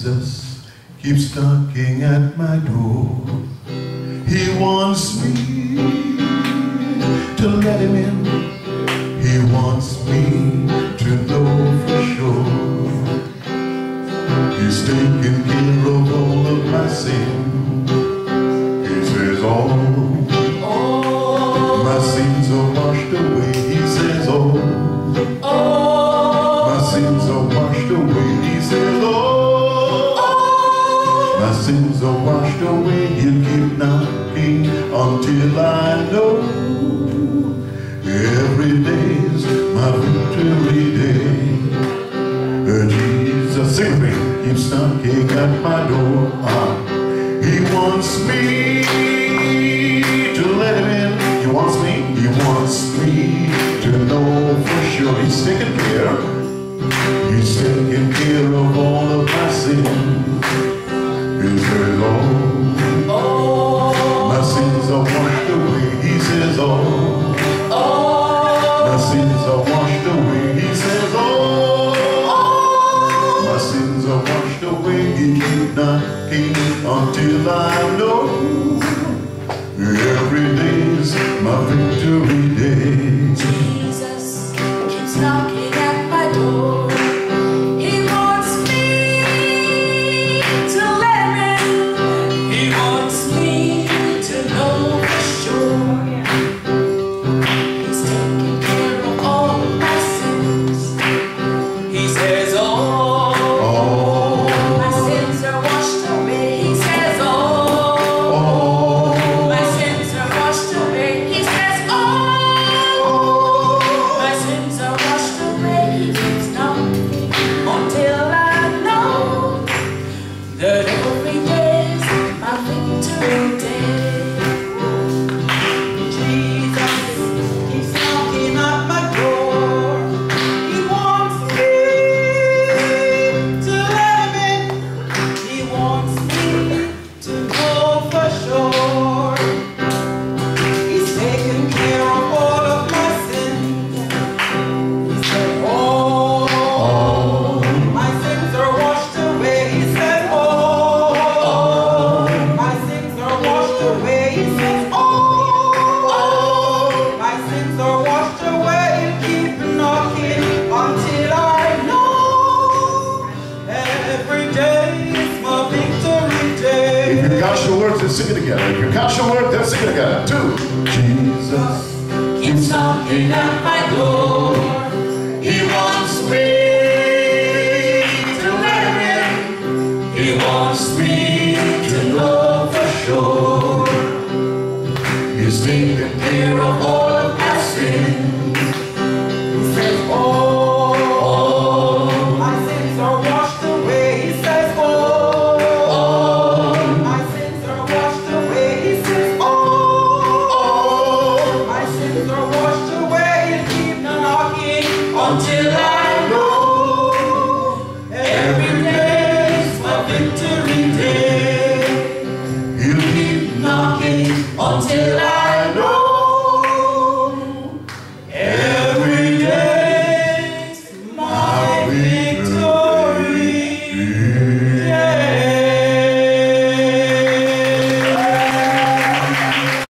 Jesus keeps knocking at my door. He wants me to let him in. He wants me to know for sure. He's taking care of all of my sin. He says all my sins are washed away. He says all my sins are washed away. He says my sins are washed away. He'll keep knocking until I know every day's my victory day. Jesus, sing with me, keeps knocking at my door. He wants me to let him in. He wants me to know for sure. He's taking care of all of my sins. He says all my sins are washed away. He says all my sins are washed away. He says all my sins are washed away. He keeps knocking until I know every day's my victory day. Jesus keeps knocking at my door. He wants me to let him in. He wants me to know for sure. He's taking care of all of my sins. He says all my sins are washed away. He says all my sins are washed away. He says all my sins are washed away. He keeps knocking until I know that every day's my victory day. Jesus keeps knocking at my door. He wants me to let him in. He wants me to know for sure. He's taking care of all of my sins. He said, all my sins are washed away. He said, all my sins are washed away. He says, all my sins are washed away. Keep knocking until I know every day is my victory day. If you catch the words, then sing it together. If you catch the words, then sing it together. 2,